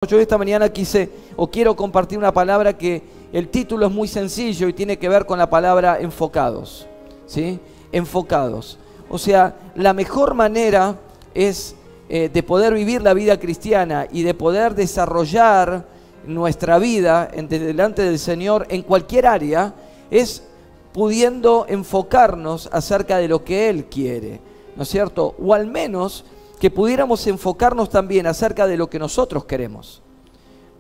Yo esta mañana quiero compartir una palabra que el título es muy sencillo y tiene que ver con la palabra enfocados, ¿sí? Enfocados. O sea, la mejor manera es de poder vivir la vida cristiana y de poder desarrollar nuestra vida delante del Señor en cualquier área, es pudiendo enfocarnos acerca de lo que Él quiere, ¿no es cierto? O al menos que pudiéramos enfocarnos también acerca de lo que nosotros queremos.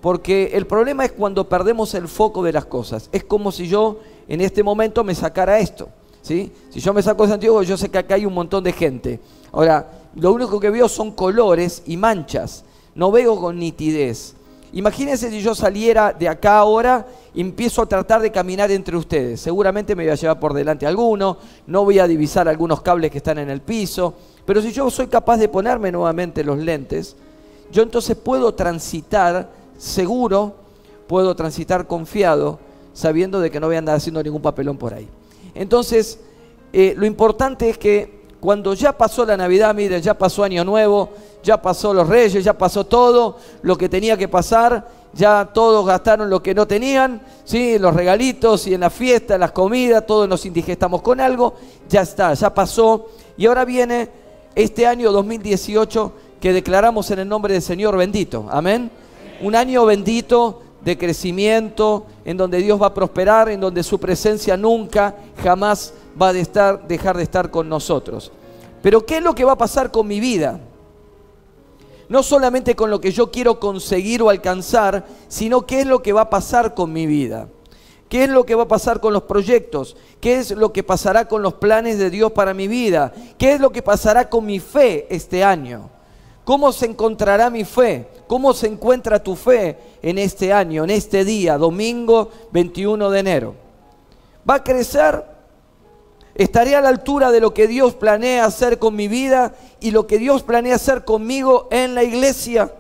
Porque el problema es cuando perdemos el foco de las cosas. Es como si yo en este momento me sacara esto, ¿sí? Si yo me saco de Santiago, yo sé que acá hay un montón de gente. Ahora, lo único que veo son colores y manchas. No veo con nitidez. Imagínense si yo saliera de acá ahora y empiezo a tratar de caminar entre ustedes. Seguramente me voy a llevar por delante alguno, no voy a divisar algunos cables que están en el piso. Pero si yo soy capaz de ponerme nuevamente los lentes, yo entonces puedo transitar seguro, puedo transitar confiado, sabiendo de que no voy a andar haciendo ningún papelón por ahí. Entonces, lo importante es que cuando ya pasó la Navidad, miren, ya pasó Año Nuevo, ya pasó los Reyes, ya pasó todo lo que tenía que pasar, ya todos gastaron lo que no tenían, ¿sí? Los regalitos y en la fiesta, en las comidas, todos nos indigestamos con algo, ya está, ya pasó. Y ahora viene este año 2018 que declaramos en el nombre del Señor bendito, amén. Un año bendito de crecimiento, en donde Dios va a prosperar, en donde su presencia nunca, jamás va a dejar de estar con nosotros. Pero ¿qué es lo que va a pasar con mi vida? No solamente con lo que yo quiero conseguir o alcanzar, sino qué es lo que va a pasar con mi vida. ¿Qué es lo que va a pasar con los proyectos? ¿Qué es lo que pasará con los planes de Dios para mi vida? ¿Qué es lo que pasará con mi fe este año? ¿Cómo se encontrará mi fe? ¿Cómo se encuentra tu fe en este año, en este día, domingo 21 de enero? ¿Va a crecer? ¿Estaré a la altura de lo que Dios planea hacer con mi vida y lo que Dios planea hacer conmigo en la iglesia?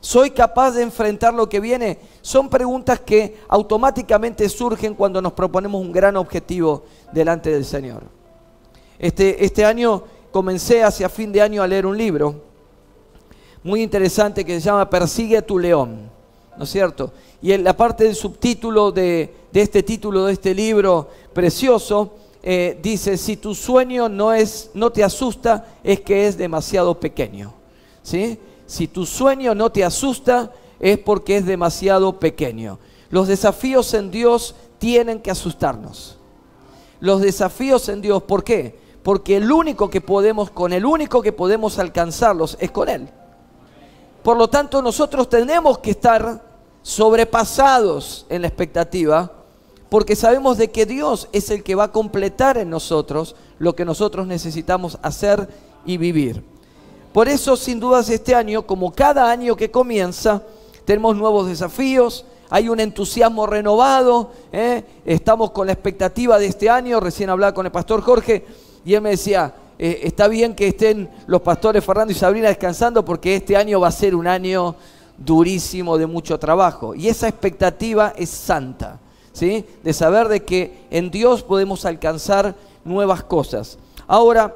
¿Soy capaz de enfrentar lo que viene? Son preguntas que automáticamente surgen cuando nos proponemos un gran objetivo delante del Señor. Este año comencé hacia fin de año a leer un libro muy interesante que se llama Persigue a tu león, ¿no es cierto? Y en la parte del subtítulo de este título de este libro precioso dice: si tu sueño no te asusta, es que es demasiado pequeño, ¿sí? Si tu sueño no te asusta, es porque es demasiado pequeño. Los desafíos en Dios tienen que asustarnos. Los desafíos en Dios, ¿por qué? Porque con el único que podemos alcanzarlos es con Él. Por lo tanto, nosotros tenemos que estar sobrepasados en la expectativa, porque sabemos de que Dios es el que va a completar en nosotros lo que nosotros necesitamos hacer y vivir. Por eso, sin dudas, este año, como cada año que comienza, tenemos nuevos desafíos, hay un entusiasmo renovado, estamos con la expectativa de este año. Recién hablaba con el pastor Jorge y él me decía: está bien que estén los pastores Fernando y Sabrina descansando porque este año va a ser un año durísimo de mucho trabajo. Y esa expectativa es santa, ¿sí? De saber de que en Dios podemos alcanzar nuevas cosas. Ahora,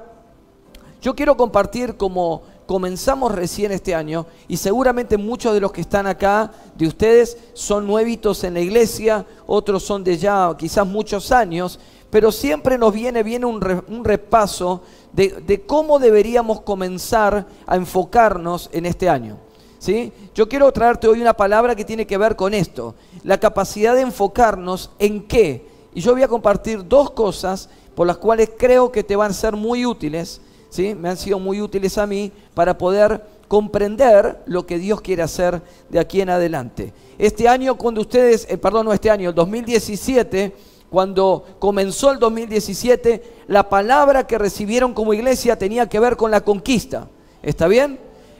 yo quiero compartir cómo comenzamos recién este año, y seguramente muchos de los que están acá, de ustedes, son nuevitos en la iglesia, otros son de ya quizás muchos años, pero siempre nos viene un repaso de cómo deberíamos comenzar a enfocarnos en este año, ¿sí? Yo quiero traerte hoy una palabra que tiene que ver con esto, la capacidad de enfocarnos en qué. Y yo voy a compartir dos cosas por las cuales creo que te van a ser muy útiles, ¿sí? Me han sido muy útiles a mí para poder comprender lo que Dios quiere hacer de aquí en adelante. Este año, el 2017, cuando comenzó el 2017, la palabra que recibieron como iglesia tenía que ver con la conquista. ¿Está bien?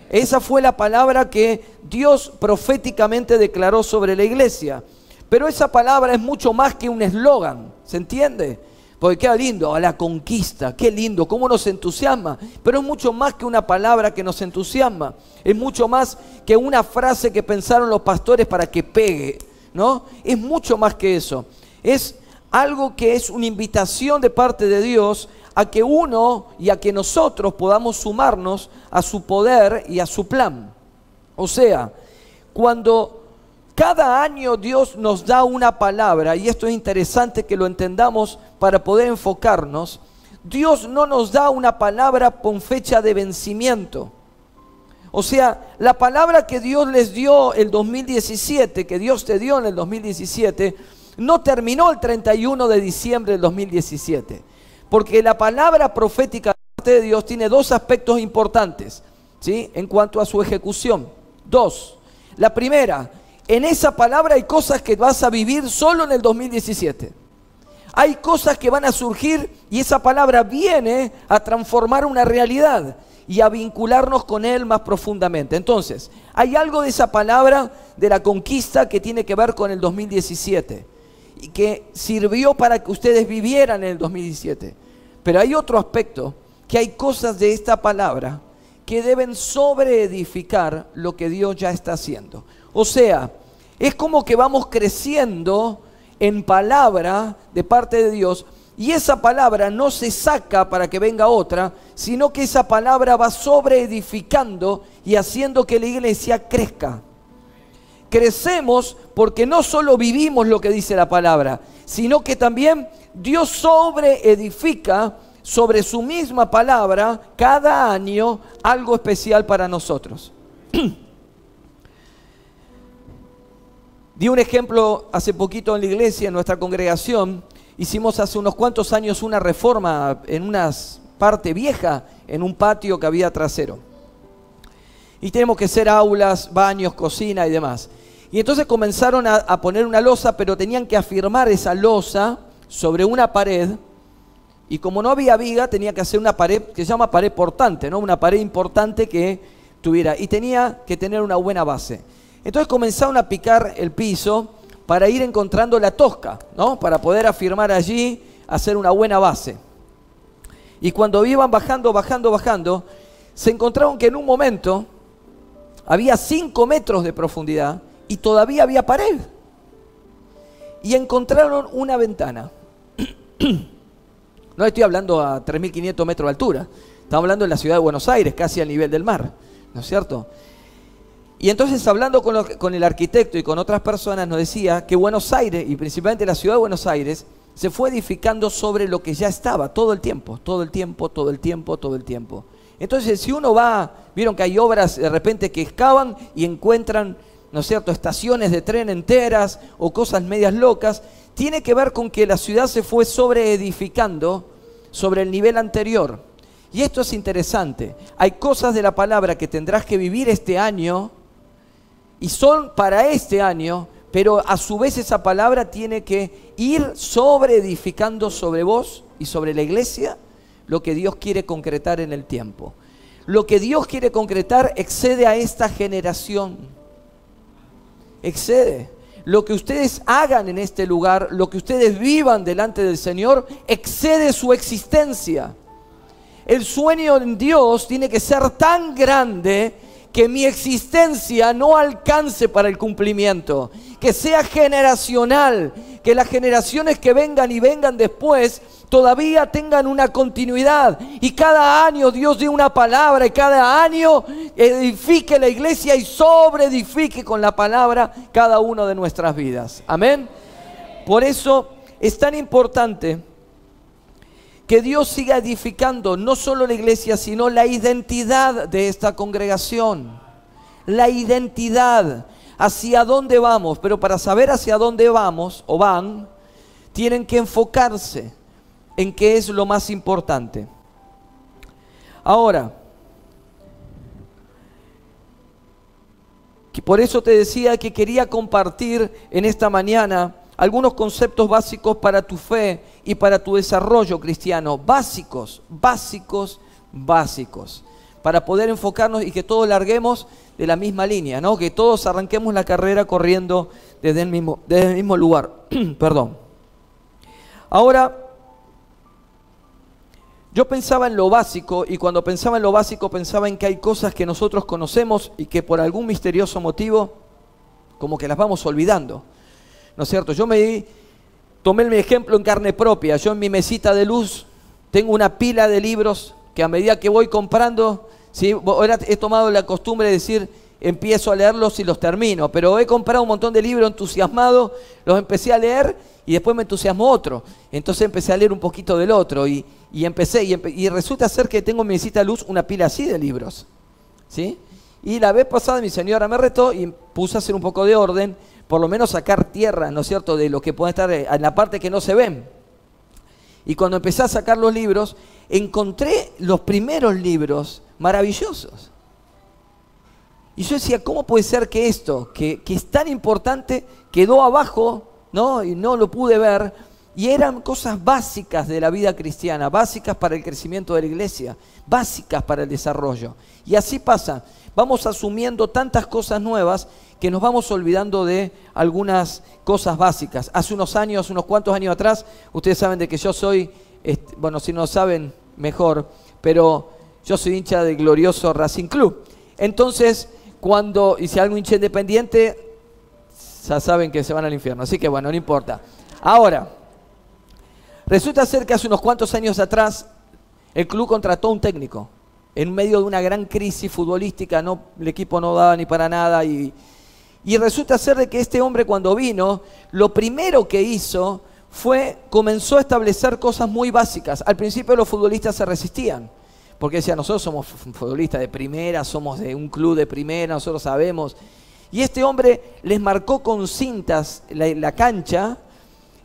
Esa fue la palabra que Dios proféticamente declaró sobre la iglesia. Pero esa palabra es mucho más que un eslogan, ¿se entiende? Porque queda lindo, a la conquista, qué lindo, cómo nos entusiasma. Pero es mucho más que una palabra que nos entusiasma. Es mucho más que una frase que pensaron los pastores para que pegue, ¿no? Es mucho más que eso. Es algo que es una invitación de parte de Dios a que uno y a que nosotros podamos sumarnos a su poder y a su plan. O sea, cuando cada año Dios nos da una palabra, y esto es interesante que lo entendamos para poder enfocarnos, Dios no nos da una palabra con fecha de vencimiento. O sea, la palabra que Dios les dio el 2017, que Dios te dio en el 2017, no terminó el 31 de diciembre del 2017. Porque la palabra profética de parte de Dios tiene dos aspectos importantes, ¿sí?, en cuanto a su ejecución. Dos. La primera, en esa palabra hay cosas que vas a vivir solo en el 2017. Hay cosas que van a surgir y esa palabra viene a transformar una realidad y a vincularnos con Él más profundamente. Entonces, hay algo de esa palabra de la conquista que tiene que ver con el 2017 y que sirvió para que ustedes vivieran en el 2017. Pero hay otro aspecto, que hay cosas de esta palabra que deben sobreedificar lo que Dios ya está haciendo. O sea, es como que vamos creciendo en palabra de parte de Dios, y esa palabra no se saca para que venga otra, sino que esa palabra va sobreedificando y haciendo que la iglesia crezca. Crecemos porque no solo vivimos lo que dice la palabra, sino que también Dios sobreedifica sobre su misma palabra cada año algo especial para nosotros. Di un ejemplo hace poquito en la iglesia, en nuestra congregación. Hicimos hace unos cuantos años una reforma en una parte vieja, en un patio que había trasero. Y tenemos que hacer aulas, baños, cocina y demás. Y entonces comenzaron a poner una losa, pero tenían que afirmar esa losa sobre una pared. Y como no había viga, tenía que hacer una pared que se llama pared portante, ¿no? Una pared importante que tuviera. Y tenía que tener una buena base. Entonces comenzaron a picar el piso para ir encontrando la tosca, ¿no? Para poder afirmar allí, hacer una buena base. Y cuando iban bajando, se encontraron que en un momento había 5 metros de profundidad y todavía había pared. Y encontraron una ventana. No estoy hablando a 3.500 metros de altura, estamos hablando de la ciudad de Buenos Aires, casi al nivel del mar, ¿no es cierto? Y entonces, hablando con el arquitecto y con otras personas, nos decía que Buenos Aires, y principalmente la ciudad de Buenos Aires, se fue edificando sobre lo que ya estaba todo el tiempo. Entonces, si uno va, vieron que hay obras de repente que excavan y encuentran, ¿no es cierto?, estaciones de tren enteras o cosas medias locas, tiene que ver con que la ciudad se fue sobreedificando sobre el nivel anterior. Y esto es interesante. Hay cosas de la palabra que tendrás que vivir este año y son para este año, pero a su vez esa palabra tiene que ir sobreedificando sobre vos y sobre la iglesia lo que Dios quiere concretar en el tiempo. Lo que Dios quiere concretar excede a esta generación. Excede. Lo que ustedes hagan en este lugar, lo que ustedes vivan delante del Señor, excede su existencia. El sueño en Dios tiene que ser tan grande que mi existencia no alcance para el cumplimiento, que sea generacional, que las generaciones que vengan y vengan después todavía tengan una continuidad, y cada año Dios dé una palabra y cada año edifique la iglesia y sobreedifique con la palabra cada una de nuestras vidas. Amén. Por eso es tan importante que Dios siga edificando no solo la iglesia, sino la identidad de esta congregación. La identidad, hacia dónde vamos. Pero para saber hacia dónde vamos o van, tienen que enfocarse en qué es lo más importante. Ahora, por eso te decía que quería compartir en esta mañana algunos conceptos básicos para tu fe y para tu desarrollo cristiano. Básicos, para poder enfocarnos y que todos larguemos de la misma línea, ¿no? Que todos arranquemos la carrera corriendo desde el mismo lugar. Perdón. Ahora, yo pensaba en lo básico, y cuando pensaba en lo básico pensaba en que hay cosas que nosotros conocemos y que por algún misterioso motivo como que las vamos olvidando, ¿no es cierto? Tomé mi ejemplo en carne propia. Yo en mi mesita de luz tengo una pila de libros que a medida que voy comprando, ¿sí? Ahora he tomado la costumbre de decir, empiezo a leerlos y los termino. Pero he comprado un montón de libros entusiasmado, los empecé a leer y después me entusiasmó otro. Entonces empecé a leer un poquito del otro y resulta ser que tengo en mi mesita de luz una pila así de libros, ¿sí? Y la vez pasada mi señora me retó y puse a hacer un poco de orden, por lo menos sacar tierra, ¿no es cierto?, de lo que puede estar en la parte que no se ven. Y cuando empecé a sacar los libros, encontré los primeros libros maravillosos. Y yo decía, ¿cómo puede ser que esto, que es tan importante, quedó abajo, ¿no? Y no lo pude ver? Y eran cosas básicas de la vida cristiana, básicas para el crecimiento de la iglesia, básicas para el desarrollo. Y así pasa, vamos asumiendo tantas cosas nuevas que nos vamos olvidando de algunas cosas básicas. Hace unos años, unos cuantos años atrás, ustedes saben de que yo soy, bueno, si no saben, mejor, pero yo soy hincha del glorioso Racing Club. Entonces, cuando hice algo hincha independiente, ya saben que se van al infierno, así que bueno, no importa. Ahora, resulta ser que hace unos cuantos años atrás, el club contrató un técnico, en medio de una gran crisis futbolística, no, el equipo no daba ni para nada, y resulta ser de que este hombre cuando vino, lo primero que hizo comenzó a establecer cosas muy básicas. Al principio los futbolistas se resistían, porque decían, nosotros somos futbolistas de primera, somos de un club de primera, nosotros sabemos. Y este hombre les marcó con cintas la cancha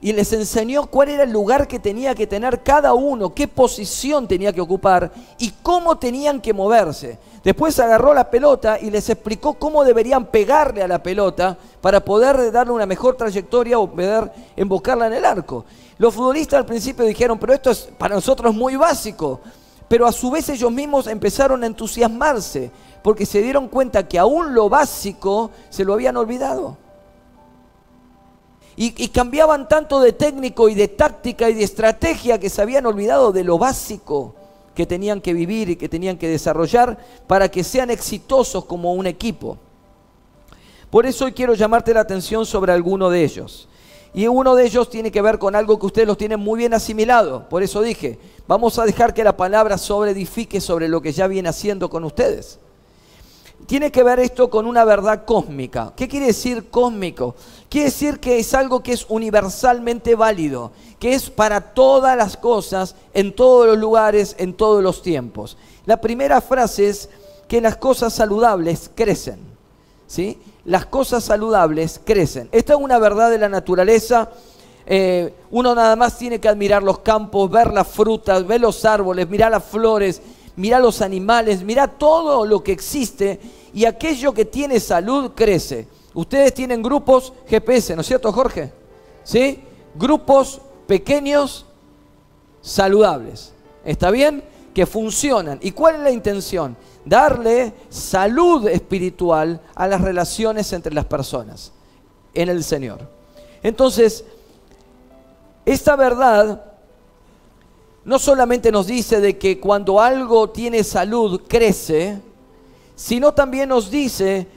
y les enseñó cuál era el lugar que tenía que tener cada uno, qué posición tenía que ocupar y cómo tenían que moverse. Después agarró la pelota y les explicó cómo deberían pegarle a la pelota para poder darle una mejor trayectoria o poder embocarla en el arco. Los futbolistas al principio dijeron, pero esto es para nosotros muy básico. Pero a su vez ellos mismos empezaron a entusiasmarse porque se dieron cuenta que aún lo básico se lo habían olvidado. Y cambiaban tanto de técnico y de táctica y de estrategia que se habían olvidado de lo básico que tenían que vivir y que tenían que desarrollar para que sean exitosos como un equipo. Por eso hoy quiero llamarte la atención sobre alguno de ellos. Y uno de ellos tiene que ver con algo que ustedes los tienen muy bien asimilado. Por eso dije, vamos a dejar que la palabra sobreedifique sobre lo que ya viene haciendo con ustedes. Tiene que ver esto con una verdad cósmica. ¿Qué quiere decir cósmico? Quiere decir que es algo que es universalmente válido, que es para todas las cosas, en todos los lugares, en todos los tiempos. La primera frase es que las cosas saludables crecen, ¿sí? Las cosas saludables crecen. Esta es una verdad de la naturaleza. Uno nada más tiene que admirar los campos, ver las frutas, ver los árboles, mirar las flores, mirar los animales, mirar todo lo que existe y aquello que tiene salud crece. Ustedes tienen grupos GPS, ¿no es cierto, Jorge? ¿Sí? Grupos pequeños, saludables. ¿Está bien? Que funcionan. ¿Y cuál es la intención? Darle salud espiritual a las relaciones entre las personas en el Señor. Entonces, esta verdad no solamente nos dice de que cuando algo tiene salud crece, sino también nos dice,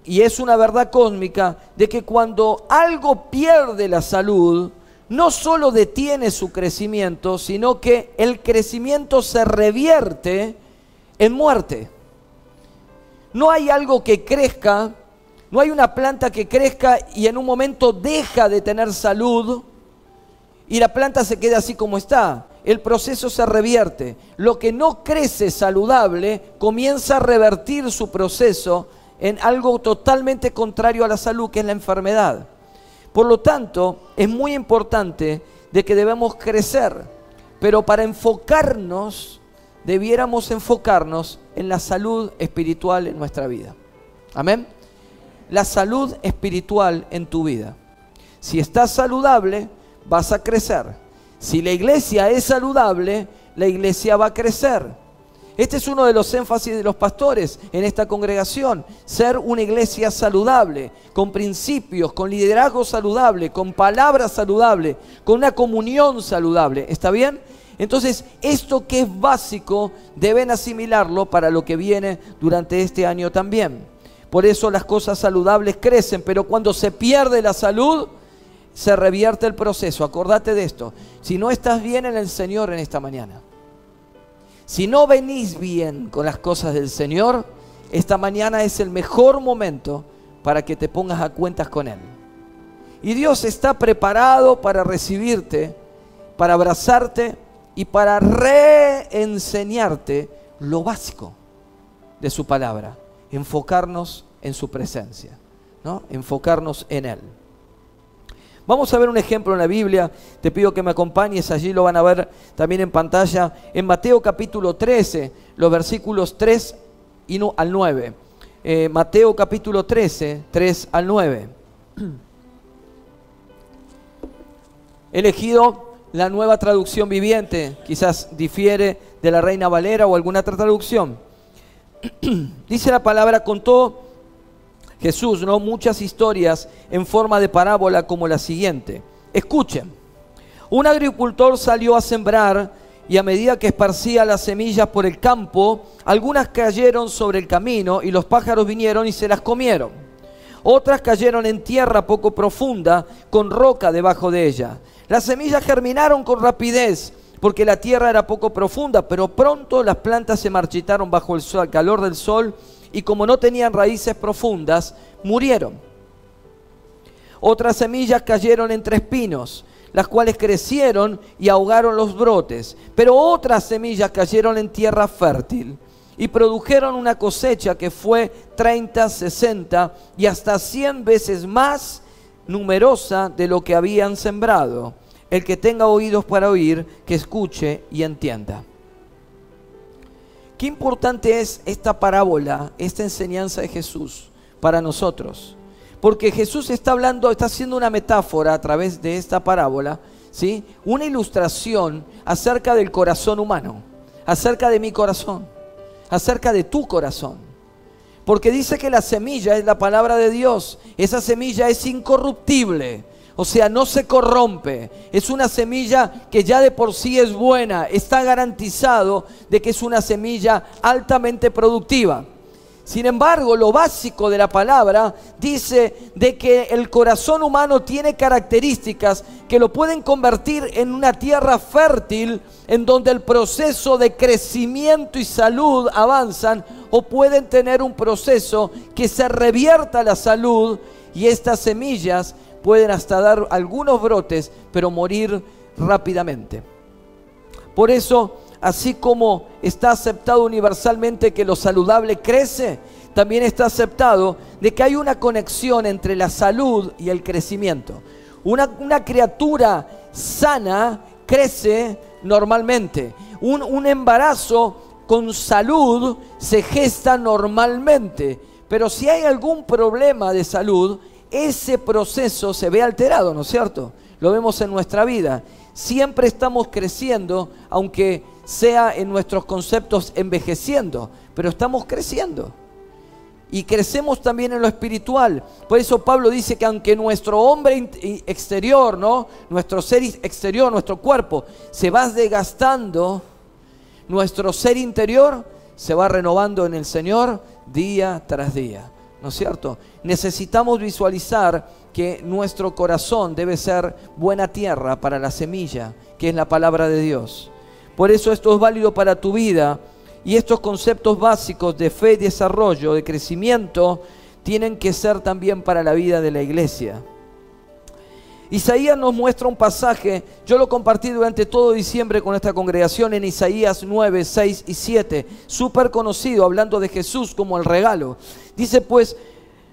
y es una verdad cósmica, de que cuando algo pierde la salud, no solo detiene su crecimiento, sino que el crecimiento se revierte en muerte. No hay algo que crezca, no hay una planta que crezca y en un momento deja de tener salud y la planta se queda así como está. El proceso se revierte. Lo que no crece saludable comienza a revertir su proceso en algo totalmente contrario a la salud, que es la enfermedad. Por lo tanto, es muy importante de que debemos crecer, pero para enfocarnos, debiéramos enfocarnos en la salud espiritual en nuestra vida. Amén. La salud espiritual en tu vida. Si estás saludable, vas a crecer. Si la iglesia es saludable, la iglesia va a crecer. Este es uno de los énfasis de los pastores en esta congregación. Ser una iglesia saludable, con principios, con liderazgo saludable, con palabras saludables, con una comunión saludable. ¿Está bien? Entonces, esto que es básico, deben asimilarlo para lo que viene durante este año también. Por eso las cosas saludables crecen, pero cuando se pierde la salud, se revierte el proceso. Acordate de esto. Si no estás bien en el Señor en esta mañana, si no venís bien con las cosas del Señor, esta mañana es el mejor momento para que te pongas a cuentas con Él. Y Dios está preparado para recibirte, para abrazarte y para reenseñarte lo básico de su palabra. Enfocarnos en su presencia, ¿no? Enfocarnos en Él. Vamos a ver un ejemplo en la Biblia. Te pido que me acompañes, allí lo van a ver también en pantalla. En Mateo capítulo 13, los versículos 3 al 9. Mateo capítulo 13, 3 al 9. He elegido la Nueva Traducción Viviente, quizás difiere de la Reina Valera o alguna otra traducción. Dice la palabra: contó Jesús, ¿no?, muchas historias en forma de parábola, como la siguiente. Escuchen. Un agricultor salió a sembrar, y a medida que esparcía las semillas por el campo, algunas cayeron sobre el camino y los pájaros vinieron y se las comieron. Otras cayeron en tierra poco profunda, con roca debajo de ella. Las semillas germinaron con rapidez, porque la tierra era poco profunda, pero pronto las plantas se marchitaron bajo el calor del sol, y como no tenían raíces profundas, murieron. Otras semillas cayeron entre espinos, las cuales crecieron y ahogaron los brotes. Pero otras semillas cayeron en tierra fértil y produjeron una cosecha que fue 30, 60 y hasta 100 veces más numerosa de lo que habían sembrado. El que tenga oídos para oír, que escuche y entienda. Qué importante es esta parábola, esta enseñanza de Jesús para nosotros. Porque Jesús está hablando, está haciendo una metáfora a través de esta parábola, ¿sí? Una ilustración acerca del corazón humano, acerca de mi corazón, acerca de tu corazón. Porque dice que la semilla es la palabra de Dios. Esa semilla es incorruptible, o sea, no se corrompe. Es una semilla que ya de por sí es buena. Está garantizado de que es una semilla altamente productiva. Sin embargo, lo básico de la palabra dice de que el corazón humano tiene características que lo pueden convertir en una tierra fértil, en donde el proceso de crecimiento y salud avanzan, o pueden tener un proceso que se revierta la salud, y estas semillas pueden hasta dar algunos brotes, pero morir rápidamente. Por eso, así como está aceptado universalmente que lo saludable crece, también está aceptado de que hay una conexión entre la salud y el crecimiento. Una criatura sana crece normalmente. Un embarazo con salud se gesta normalmente. Pero si hay algún problema de salud, ese proceso se ve alterado, ¿no es cierto? Lo vemos en nuestra vida. Siempre estamos creciendo, aunque sea en nuestros conceptos envejeciendo, pero estamos creciendo. Y crecemos también en lo espiritual. Por eso Pablo dice que aunque nuestro hombre exterior, ¿no?, nuestro ser exterior, nuestro cuerpo, se va desgastando, nuestro ser interior se va renovando en el Señor día tras día, ¿no es cierto? Necesitamos visualizar que nuestro corazón debe ser buena tierra para la semilla, que es la palabra de Dios. Por eso esto es válido para tu vida, y estos conceptos básicos de fe y desarrollo, de crecimiento, tienen que ser también para la vida de la iglesia. Isaías nos muestra un pasaje, yo lo compartí durante todo diciembre con esta congregación, en Isaías 9, 6 y 7, súper conocido, hablando de Jesús como el regalo. Dice pues: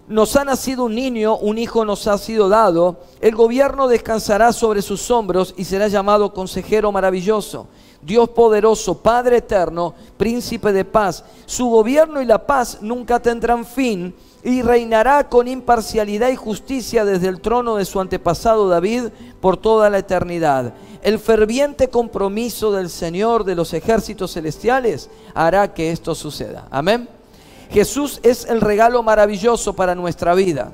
nos ha nacido un niño, un hijo nos ha sido dado, el gobierno descansará sobre sus hombros y será llamado Consejero Maravilloso, Dios Poderoso, Padre Eterno, Príncipe de Paz. Su gobierno y la paz nunca tendrán fin, y reinará con imparcialidad y justicia desde el trono de su antepasado David por toda la eternidad. El ferviente compromiso del Señor de los ejércitos celestiales hará que esto suceda. Amén. Jesús es el regalo maravilloso para nuestra vida.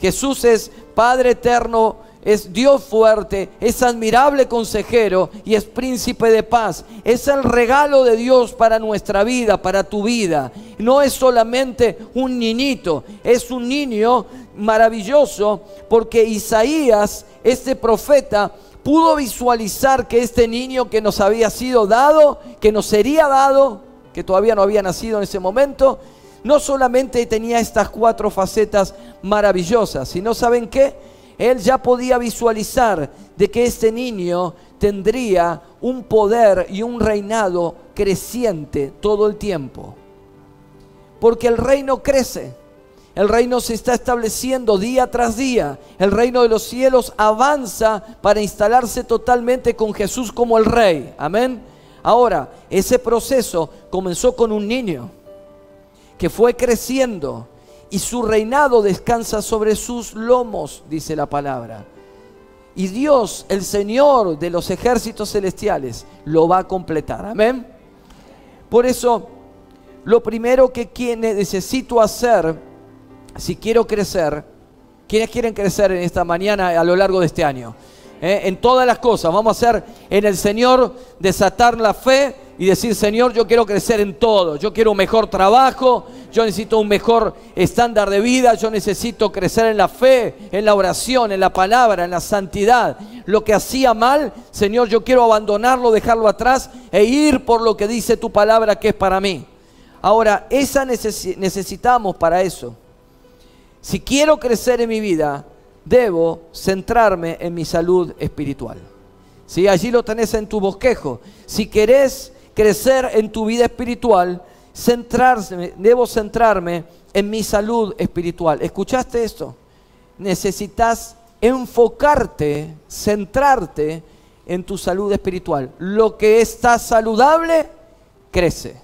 Jesús es Padre Eterno, es Dios fuerte, es admirable consejero y es príncipe de paz. Es el regalo de Dios para nuestra vida, para tu vida. No es solamente un niñito, es un niño maravilloso, porque Isaías, este profeta, pudo visualizar que este niño que nos había sido dado, que nos sería dado, que todavía no había nacido en ese momento, no solamente tenía estas 4 facetas maravillosas, sino, ¿saben qué? Él ya podía visualizar de que este niño tendría un poder y un reinado creciente todo el tiempo. Porque el reino crece, el reino se está estableciendo día tras día, el reino de los cielos avanza para instalarse totalmente con Jesús como el rey. Amén. Ahora, ese proceso comenzó con un niño que fue creciendo y su reinado descansa sobre sus lomos, dice la palabra. Y Dios, el Señor de los ejércitos celestiales, lo va a completar. Amén. Por eso, lo primero que necesito hacer, si quiero crecer, ¿quiénes quieren crecer en esta mañana a lo largo de este año? En todas las cosas, vamos a hacer en el Señor desatar la fe y decir: Señor, yo quiero crecer en todo, yo quiero un mejor trabajo, yo necesito un mejor estándar de vida, yo necesito crecer en la fe, en la oración, en la palabra, en la santidad. Lo que hacía mal, Señor, yo quiero abandonarlo, dejarlo atrás e ir por lo que dice tu palabra que es para mí. Ahora, necesitamos para eso. Si quiero crecer en mi vida, debo centrarme en mi salud espiritual. ¿Sí? Allí lo tenés en tu bosquejo. Si querés crecer en tu vida espiritual, debo centrarme en mi salud espiritual. ¿Escuchaste esto? Necesitas enfocarte, centrarte en tu salud espiritual. Lo que está saludable, crece.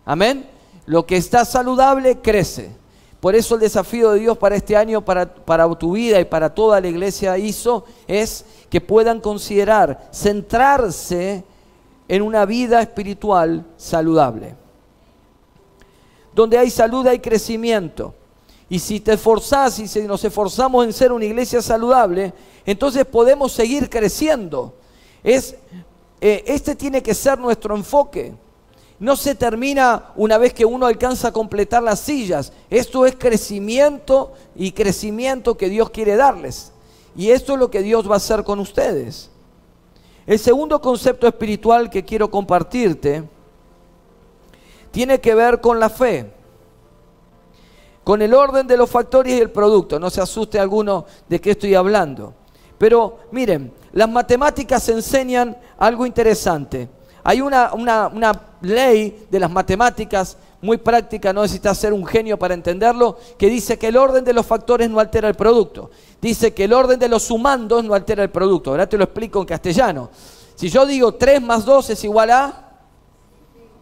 Amén. Lo que está saludable, crece. Por eso el desafío de Dios para este año, para tu vida y para toda la iglesia es que puedan considerar centrarse en una vida espiritual saludable. Donde hay salud hay crecimiento. Y si te esforzás y si nos esforzamos en ser una iglesia saludable, entonces podemos seguir creciendo. Este tiene que ser nuestro enfoque. No se termina una vez que uno alcanza a completar las sillas. Esto es crecimiento y crecimiento que Dios quiere darles. Y esto es lo que Dios va a hacer con ustedes. El segundo concepto espiritual que quiero compartirte tiene que ver con la fe, con el orden de los factores y el producto. No se asuste alguno de qué estoy hablando. Pero miren, las matemáticas enseñan algo interesante. Hay una ley de las matemáticas muy práctica, no necesitas ser un genio para entenderlo, que dice que el orden de los factores no altera el producto. Dice que el orden de los sumandos no altera el producto. Ahora te lo explico en castellano. Si yo digo 3 más 2 es igual a...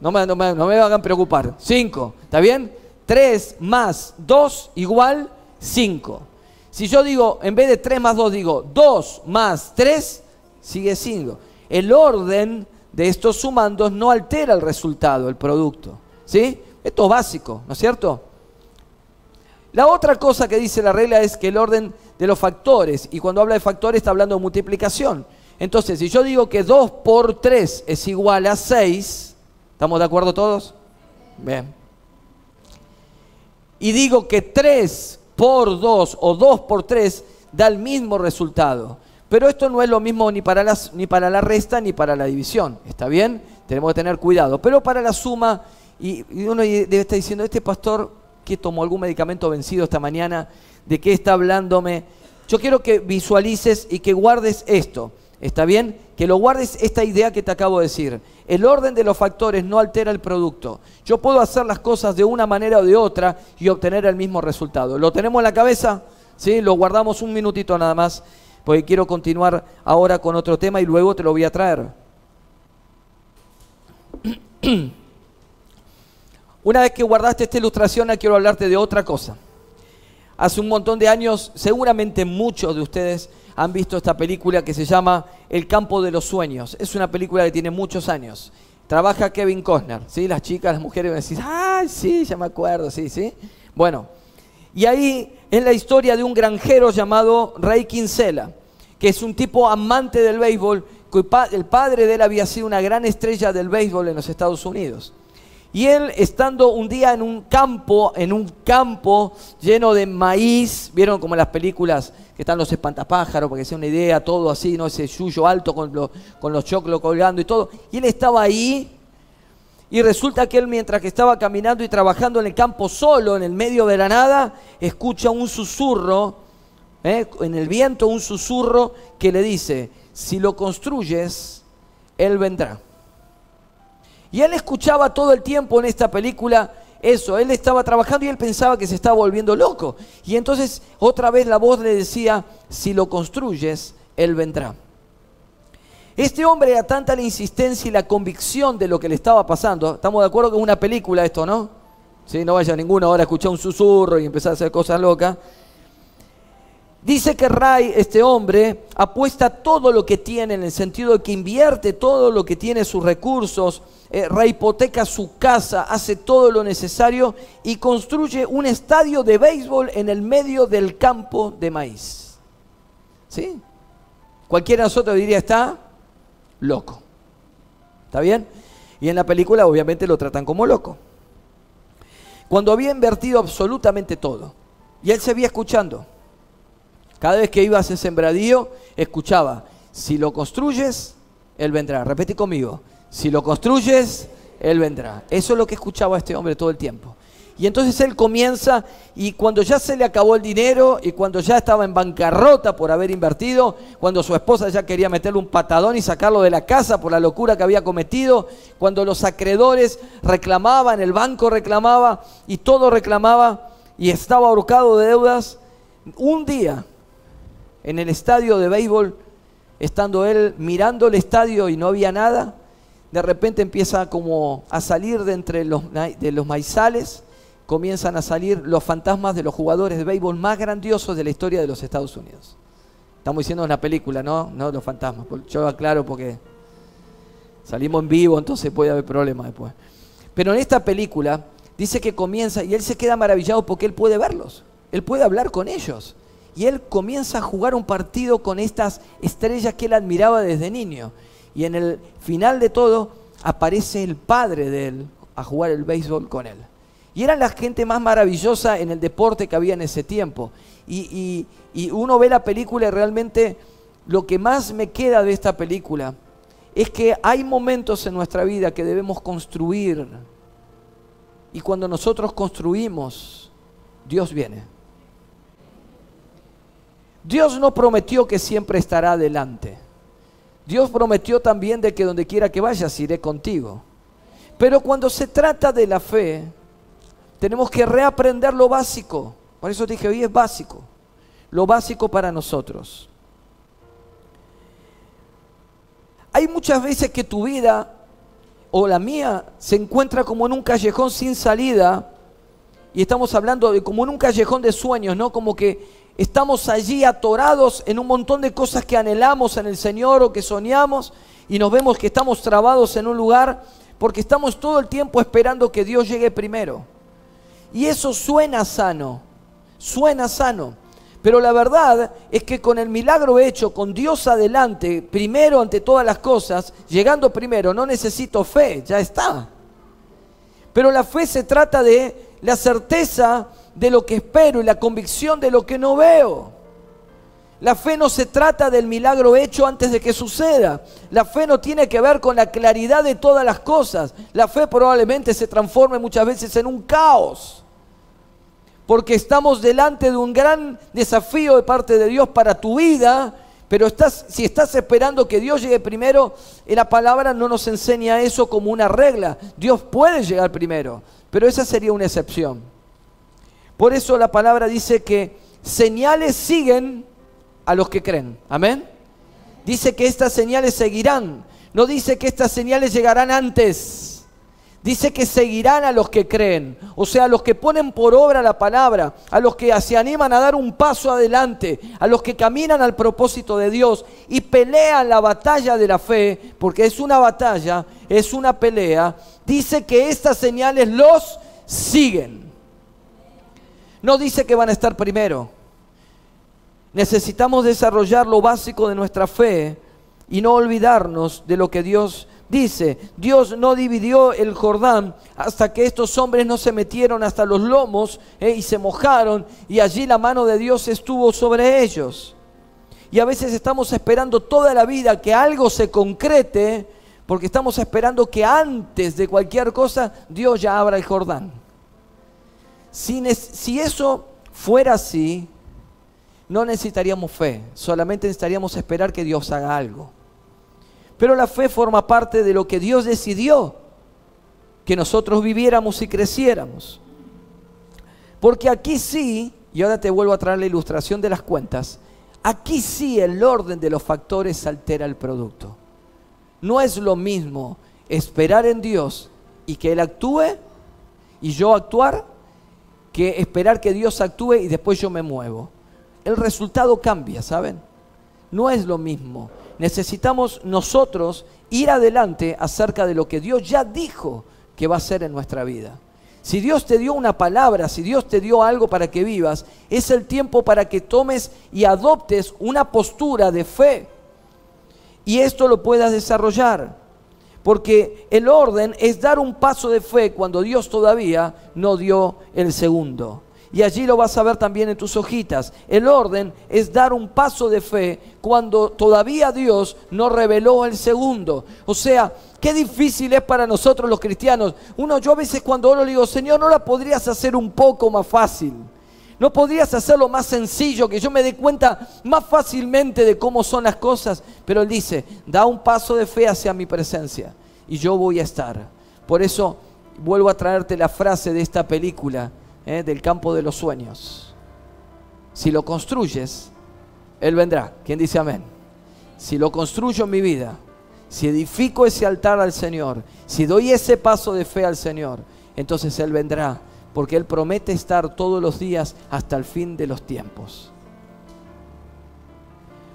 No me hagan preocupar. 5, ¿está bien? 3 más 2 igual 5. Si yo digo, en vez de 3 más 2, digo 2 más 3, sigue 5. El orden de estos sumandos no altera el resultado, el producto. ¿Sí? Esto es básico, ¿no es cierto? La otra cosa que dice la regla es que el orden de los factores, y cuando habla de factores está hablando de multiplicación. Entonces, si yo digo que 2 por 3 es igual a 6, ¿estamos de acuerdo todos? Bien. Y digo que 3 por 2 o 2 por 3 da el mismo resultado. Pero esto no es lo mismo ni para la resta ni para la división. ¿Está bien? Tenemos que tener cuidado. Pero para la suma, y uno debe estar diciendo, este pastor que tomó algún medicamento vencido esta mañana, ¿de qué está hablándome? Yo quiero que visualices y que guardes esto. ¿Está bien? Que lo guardes esta idea que te acabo de decir. El orden de los factores no altera el producto. Yo puedo hacer las cosas de una manera o de otra y obtener el mismo resultado. ¿Lo tenemos en la cabeza? ¿Sí? Lo guardamos un minutito nada más, porque quiero continuar ahora con otro tema y luego te lo voy a traer. Una vez que guardaste esta ilustración, quiero hablarte de otra cosa. Hace un montón de años, seguramente muchos de ustedes han visto esta película que se llama El campo de los sueños. Es una película que tiene muchos años. Trabaja Kevin Costner, ¿sí? Las chicas, las mujeres me decís, ¡ay, sí, ya me acuerdo! Sí, sí. Bueno, y ahí es la historia de un granjero llamado Ray Kinsella, que es un tipo amante del béisbol. El padre de él había sido una gran estrella del béisbol en los Estados Unidos. Y él, estando un día en un campo lleno de maíz, vieron como en las películas que están los espantapájaros, para que sea una idea, todo así, ¿no? Ese yuyo alto con los choclos colgando y todo. Y él estaba ahí Y resulta que él, mientras que estaba caminando y trabajando en el campo solo, en el medio de la nada, escucha un susurro, en el viento, un susurro que le dice: si lo construyes, Él vendrá. Y él escuchaba todo el tiempo en esta película eso. Él estaba trabajando y él pensaba que se estaba volviendo loco. Y entonces otra vez la voz le decía: si lo construyes, Él vendrá. Este hombre, era tanta la insistencia y la convicción de lo que le estaba pasando. Estamos de acuerdo que es una película esto, ¿no? Sí, no vaya ninguno ahora a escuchar un susurro y empezar a hacer cosas locas. Dice que Ray, este hombre, apuesta todo lo que tiene, en el sentido de que invierte todo lo que tiene, sus recursos, rehipoteca su casa, hace todo lo necesario y construye un estadio de béisbol en el medio del campo de maíz. ¿Sí? Cualquiera de nosotros diría: está loco. ¿Está bien? Y en la película obviamente lo tratan como loco. Cuando había invertido absolutamente todo y él seguía escuchando. Cada vez que iba a ese sembradío, escuchaba: si lo construyes, Él vendrá. Repite conmigo: si lo construyes, Él vendrá. Eso es lo que escuchaba este hombre todo el tiempo. Y entonces él comienza, y cuando ya se le acabó el dinero, y cuando ya estaba en bancarrota por haber invertido, cuando su esposa ya quería meterle un patadón y sacarlo de la casa por la locura que había cometido, cuando los acreedores reclamaban, el banco reclamaba, y todo reclamaba, y estaba ahorcado de deudas, un día, en el estadio de béisbol, estando él mirando el estadio y no había nada, de repente empieza como a salir de entre los maizales, comienzan a salir los fantasmas de los jugadores de béisbol más grandiosos de la historia de los Estados Unidos. Estamos diciendo una película, ¿no? No los fantasmas. Yo aclaro porque salimos en vivo, entonces puede haber problemas después. Pero en esta película dice que comienza y él se queda maravillado porque él puede verlos. Él puede hablar con ellos. Y él comienza a jugar un partido con estas estrellas que él admiraba desde niño. Y en el final de todo aparece el padre de él a jugar el béisbol con él. Y era la gente más maravillosa en el deporte que había en ese tiempo. Y uno ve la película y realmente lo que más me queda de esta película es que hay momentos en nuestra vida que debemos construir. Y cuando nosotros construimos, Dios viene. Dios no prometió que siempre estará adelante. Dios prometió también de que donde quiera que vayas iré contigo. Pero cuando se trata de la fe, tenemos que reaprender lo básico. Por eso dije, hoy es básico. Lo básico para nosotros. Hay muchas veces que tu vida, o la mía, se encuentra como en un callejón sin salida. Y estamos hablando de como en un callejón de sueños, ¿no? Como que estamos allí atorados en un montón de cosas que anhelamos en el Señor o que soñamos. Y nos vemos que estamos trabados en un lugar porque estamos todo el tiempo esperando que Dios llegue primero. Y eso suena sano, pero la verdad es que con el milagro hecho, con Dios adelante, primero ante todas las cosas, llegando primero, no necesito fe, ya está. Pero la fe se trata de la certeza de lo que espero y la convicción de lo que no veo. La fe no se trata del milagro hecho antes de que suceda. La fe no tiene que ver con la claridad de todas las cosas. La fe probablemente se transforme muchas veces en un caos. Porque estamos delante de un gran desafío de parte de Dios para tu vida. Pero si estás esperando que Dios llegue primero, la palabra no nos enseña eso como una regla. Dios puede llegar primero, pero esa sería una excepción. Por eso la palabra dice que señales siguen a los que creen. Amén. Dice que estas señales seguirán. No dice que estas señales llegarán antes. Dice que seguirán a los que creen. O sea, a los que ponen por obra la palabra. A los que se animan a dar un paso adelante. A los que caminan al propósito de Dios. Y pelean la batalla de la fe. Porque es una batalla, es una pelea. Dice que estas señales los siguen. No dice que van a estar primero. Necesitamos desarrollar lo básico de nuestra fe y no olvidarnos de lo que Dios dice. Dios no dividió el Jordán hasta que estos hombres no se metieron hasta los lomos y se mojaron, y allí la mano de Dios estuvo sobre ellos. Y a veces estamos esperando toda la vida que algo se concrete Porque estamos esperando que antes de cualquier cosa Dios ya abra el Jordán. Si eso fuera así, no necesitaríamos fe, solamente necesitaríamos esperar que Dios haga algo. Pero la fe forma parte de lo que Dios decidió que nosotros viviéramos y creciéramos. Porque aquí sí, y ahora te vuelvo a traer la ilustración de las cuentas, aquí sí el orden de los factores altera el producto. No es lo mismo esperar en Dios y que Él actúe y yo actuar, que esperar que Dios actúe y después yo me muevo. El resultado cambia, ¿saben? No es lo mismo. Necesitamos nosotros ir adelante acerca de lo que Dios ya dijo que va a hacer en nuestra vida. Si Dios te dio una palabra, si Dios te dio algo para que vivas, es el tiempo para que tomes y adoptes una postura de fe. Y esto lo puedas desarrollar. Porque el orden es dar un paso de fe cuando Dios todavía no dio el segundo. Y allí lo vas a ver también en tus hojitas. El orden es dar un paso de fe cuando todavía Dios no reveló el segundo. O sea, qué difícil es para nosotros los cristianos. Yo a veces cuando oro le digo, Señor, ¿no la podrías hacer un poco más fácil? ¿No podrías hacerlo más sencillo, que yo me dé cuenta más fácilmente de cómo son las cosas? Pero Él dice, da un paso de fe hacia mi presencia y yo voy a estar. Por eso vuelvo a traerte la frase de esta película, del campo de los sueños. Si lo construyes, Él vendrá. ¿Quién dice amén? Si lo construyo en mi vida, si edifico ese altar al Señor, si doy ese paso de fe al Señor, entonces Él vendrá. Porque Él promete estar todos los días hasta el fin de los tiempos.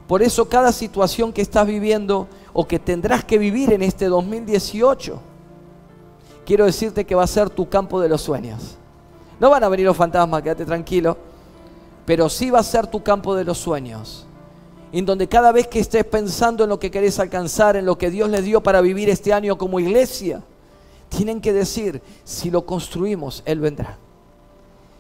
Por eso cada situación que estás viviendo o que tendrás que vivir en este 2018, quiero decirte que va a ser tu campo de los sueños. No van a venir los fantasmas, quédate tranquilo, pero sí va a ser tu campo de los sueños. En donde cada vez que estés pensando en lo que querés alcanzar, en lo que Dios les dio para vivir este año como iglesia, tienen que decir, si lo construimos, Él vendrá.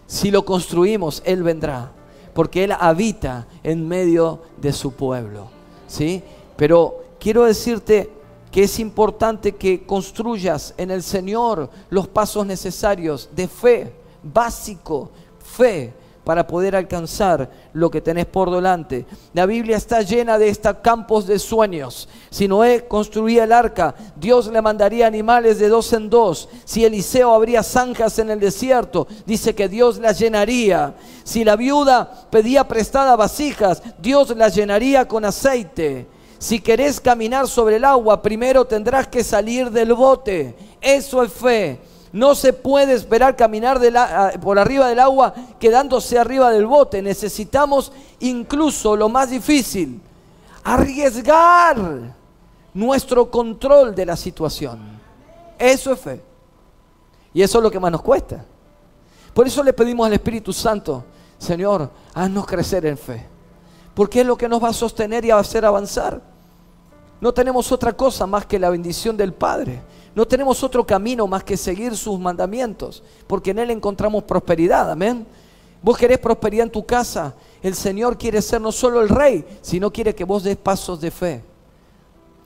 Si lo construimos, Él vendrá. Porque Él habita en medio de su pueblo, ¿sí? Pero quiero decirte que es importante que construyas en el Señor los pasos necesarios de fe, básico, fe, para poder alcanzar lo que tenés por delante. La Biblia está llena de estos campos de sueños. Si Noé construía el arca, Dios le mandaría animales de 2 en 2. Si Eliseo abría zanjas en el desierto, dice que Dios las llenaría. Si la viuda pedía prestada vasijas, Dios las llenaría con aceite. Si querés caminar sobre el agua, primero tendrás que salir del bote. Eso es fe. No se puede esperar caminar por arriba del agua quedándose arriba del bote. Necesitamos incluso lo más difícil, arriesgar nuestro control de la situación. Eso es fe. Y eso es lo que más nos cuesta. Por eso le pedimos al Espíritu Santo, Señor, haznos crecer en fe. Porque es lo que nos va a sostener y a hacer avanzar. No tenemos otra cosa más que la bendición del Padre. No tenemos otro camino más que seguir sus mandamientos, porque en Él encontramos prosperidad, amén. Vos querés prosperidad en tu casa, el Señor quiere ser no solo el Rey, sino quiere que vos des pasos de fe.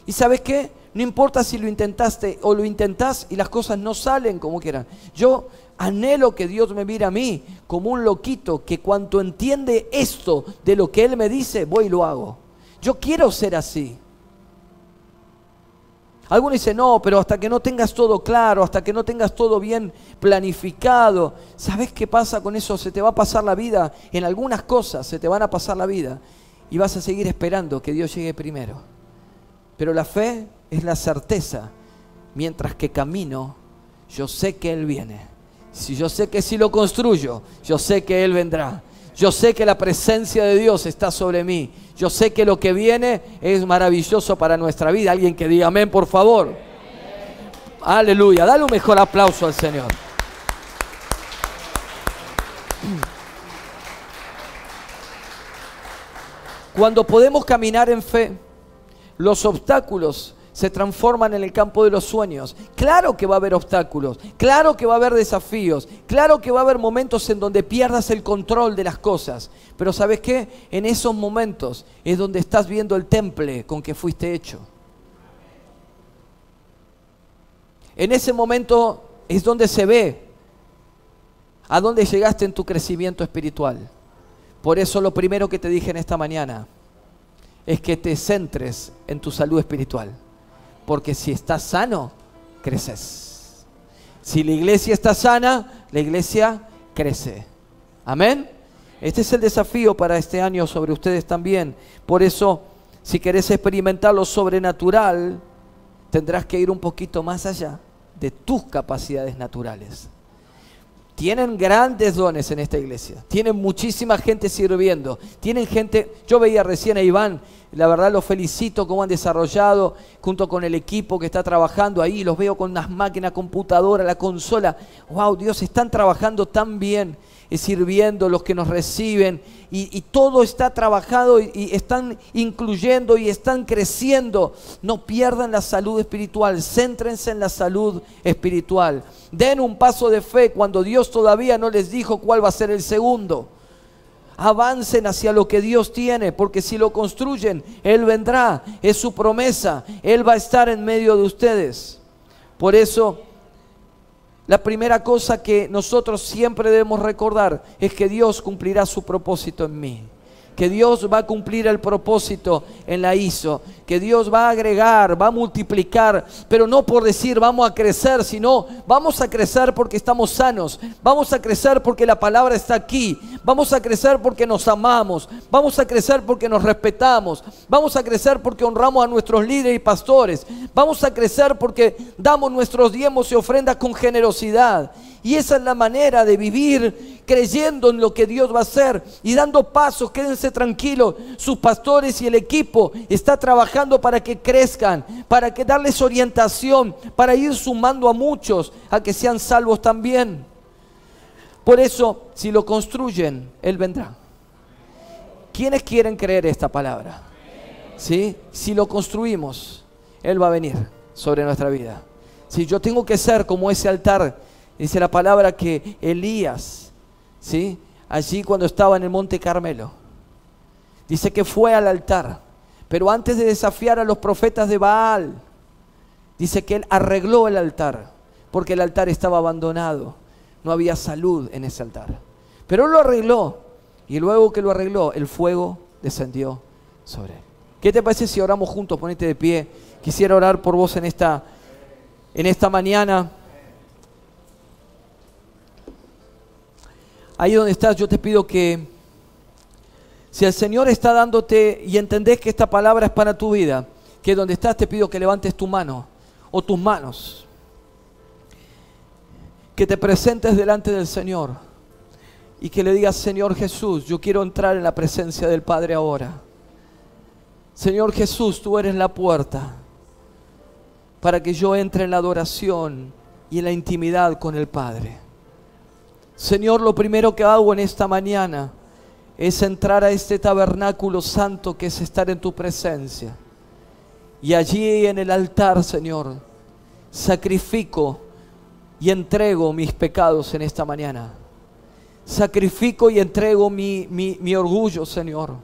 ¿Y sabes qué? No importa si lo intentaste o lo intentás y las cosas no salen como quieran. Yo anhelo que Dios me mire a mí como un loquito que cuanto entiende esto de lo que Él me dice, voy y lo hago. Yo quiero ser así. Algunos dicen, no, pero hasta que no tengas todo claro, hasta que no tengas todo bien planificado. ¿Sabes qué pasa con eso? Se te va a pasar la vida, en algunas cosas se te van a pasar la vida y vas a seguir esperando que Dios llegue primero. Pero la fe es la certeza, mientras que camino, yo sé que Él viene. Si yo sé que si lo construyo, yo sé que Él vendrá. Yo sé que la presencia de Dios está sobre mí. Yo sé que lo que viene es maravilloso para nuestra vida. Alguien que diga amén, por favor. Amén. Aleluya. Dale un mejor aplauso al Señor. Cuando podemos caminar en fe, los obstáculos se transforman en el campo de los sueños. Claro que va a haber obstáculos, claro que va a haber desafíos, claro que va a haber momentos en donde pierdas el control de las cosas. Pero ¿sabes qué? En esos momentos es donde estás viendo el temple con que fuiste hecho. En ese momento es donde se ve a dónde llegaste en tu crecimiento espiritual. Por eso lo primero que te dije en esta mañana es que te centres en tu salud espiritual. Porque si estás sano, creces. Si la iglesia está sana, la iglesia crece. Amén. Este es el desafío para este año sobre ustedes también. Por eso, si querés experimentar lo sobrenatural, tendrás que ir un poquito más allá de tus capacidades naturales. Tienen grandes dones en esta iglesia. Tienen muchísima gente sirviendo. Tienen gente, yo veía recién a Iván, la verdad los felicito cómo han desarrollado junto con el equipo que está trabajando ahí. Los veo con unas máquinas, computadora, la consola. Wow, Dios, están trabajando tan bien, sirviendo, los que nos reciben. Y todo está trabajado y están incluyendo y están creciendo. No pierdan la salud espiritual, céntrense en la salud espiritual. Den un paso de fe cuando Dios todavía no les dijo cuál va a ser el segundo. Avancen hacia lo que Dios tiene, porque si lo construyen, Él vendrá, es su promesa, Él va a estar en medio de ustedes. Por eso, la primera cosa que nosotros siempre debemos recordar es que Dios cumplirá su propósito en mí. Que Dios va a cumplir el propósito en la ISO. Que Dios va a agregar, va a multiplicar. Pero no por decir vamos a crecer, sino vamos a crecer porque estamos sanos. Vamos a crecer porque la palabra está aquí. Vamos a crecer porque nos amamos. Vamos a crecer porque nos respetamos. Vamos a crecer porque honramos a nuestros líderes y pastores. Vamos a crecer porque damos nuestros diezmos y ofrendas con generosidad. Y esa es la manera de vivir creyendo en lo que Dios va a hacer y dando pasos. Quédense tranquilos, sus pastores y el equipo está trabajando para que crezcan, para que darles orientación, para ir sumando a muchos a que sean salvos también. Por eso, si lo construyen, Él vendrá. ¿Quiénes quieren creer esta palabra? ¿Sí? Si lo construimos, Él va a venir sobre nuestra vida. Si yo tengo que ser como ese altar. Dice la palabra que Elías, ¿sí?, allí cuando estaba en el monte Carmelo, dice que fue al altar, pero antes de desafiar a los profetas de Baal, dice que él arregló el altar, porque el altar estaba abandonado, no había salud en ese altar. Pero él lo arregló, y luego que lo arregló, el fuego descendió sobre él. ¿Qué te parece si oramos juntos? Ponete de pie. Quisiera orar por vos en esta mañana. Ahí donde estás, yo te pido que si el Señor está dándote y entendés que esta palabra es para tu vida, que donde estás te pido que levantes tu mano o tus manos, que te presentes delante del Señor y que le digas: Señor Jesús, yo quiero entrar en la presencia del Padre ahora. Señor Jesús, tú eres la puerta para que yo entre en la adoración y en la intimidad con el Padre. Señor, lo primero que hago en esta mañana es entrar a este tabernáculo santo que es estar en tu presencia. Y allí en el altar, Señor, sacrifico y entrego mis pecados en esta mañana. Sacrifico y entrego mi orgullo, Señor.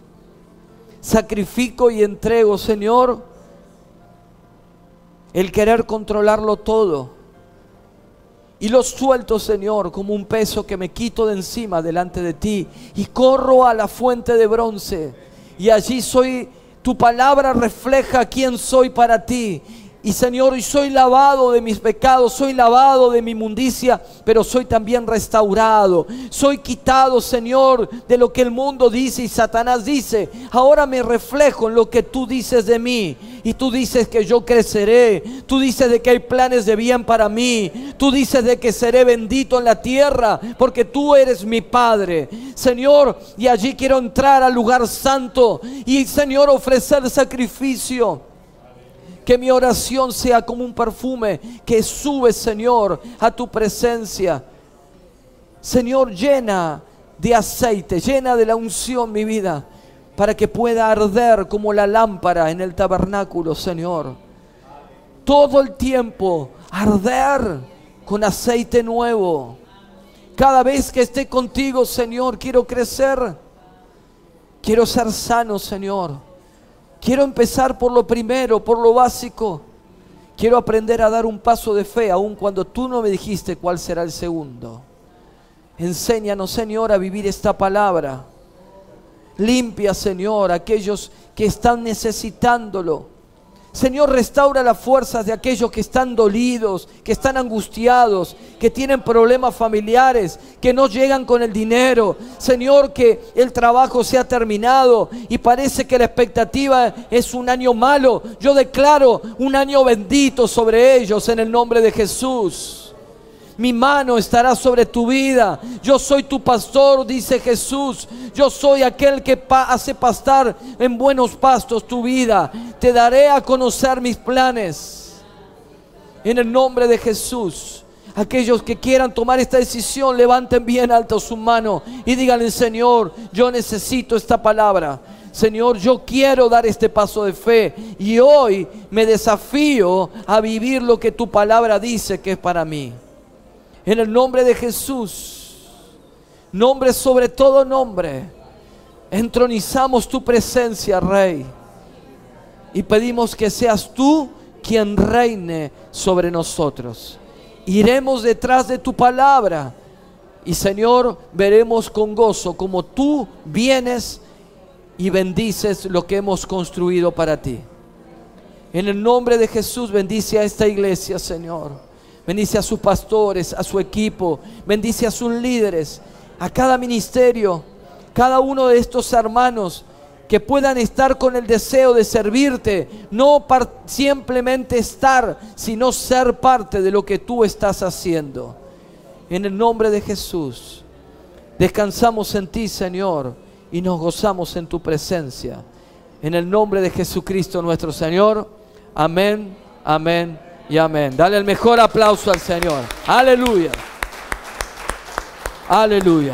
Sacrifico y entrego, Señor, el querer controlarlo todo. Y lo suelto, Señor, como un peso que me quito de encima delante de ti. Y corro a la fuente de bronce. Y allí tu palabra refleja quién soy para ti. Y Señor, hoy soy lavado de mis pecados, soy lavado de mi inmundicia, pero soy también restaurado. Soy quitado, Señor, de lo que el mundo dice y Satanás dice. Ahora me reflejo en lo que tú dices de mí. Y tú dices que yo creceré. Tú dices de que hay planes de bien para mí. Tú dices de que seré bendito en la tierra, porque tú eres mi Padre. Señor, y allí quiero entrar al lugar santo y, Señor, ofrecer sacrificio. Que mi oración sea como un perfume que sube, Señor, a tu presencia. Señor, llena de aceite, llena de la unción mi vida, para que pueda arder como la lámpara en el tabernáculo, Señor. Todo el tiempo arder con aceite nuevo. Cada vez que esté contigo, Señor, quiero crecer. Quiero ser sano, Señor. Quiero empezar por lo primero, por lo básico. Quiero aprender a dar un paso de fe, aun cuando tú no me dijiste cuál será el segundo. Enséñanos, Señor, a vivir esta palabra. Limpia, Señor, a aquellos que están necesitándolo. Señor, restaura las fuerzas de aquellos que están dolidos, que están angustiados, que tienen problemas familiares, que no llegan con el dinero. Señor, que el trabajo se ha terminado y parece que la expectativa es un año malo. Yo declaro un año bendito sobre ellos en el nombre de Jesús. Mi mano estará sobre tu vida. Yo soy tu pastor, dice Jesús. Yo soy aquel que hace pastar en buenos pastos tu vida. Te daré a conocer mis planes. En el nombre de Jesús. Aquellos que quieran tomar esta decisión, levanten bien alto su mano y díganle: Señor, yo necesito esta palabra. Señor, yo quiero dar este paso de fe y hoy me desafío a vivir lo que tu palabra dice que es para mí. En el nombre de Jesús, nombre sobre todo nombre, entronizamos tu presencia, Rey, y pedimos que seas tú quien reine sobre nosotros. Iremos detrás de tu palabra y, Señor, veremos con gozo como tú vienes y bendices lo que hemos construido para ti. En el nombre de Jesús, bendice a esta iglesia, Señor. Bendice a sus pastores, a su equipo, bendice a sus líderes, a cada ministerio, cada uno de estos hermanos que puedan estar con el deseo de servirte, no simplemente estar, sino ser parte de lo que tú estás haciendo. En el nombre de Jesús, descansamos en ti, Señor, y nos gozamos en tu presencia. En el nombre de Jesucristo nuestro Señor. Amén, amén y amén. Dale el mejor aplauso al Señor. Aleluya. Aleluya.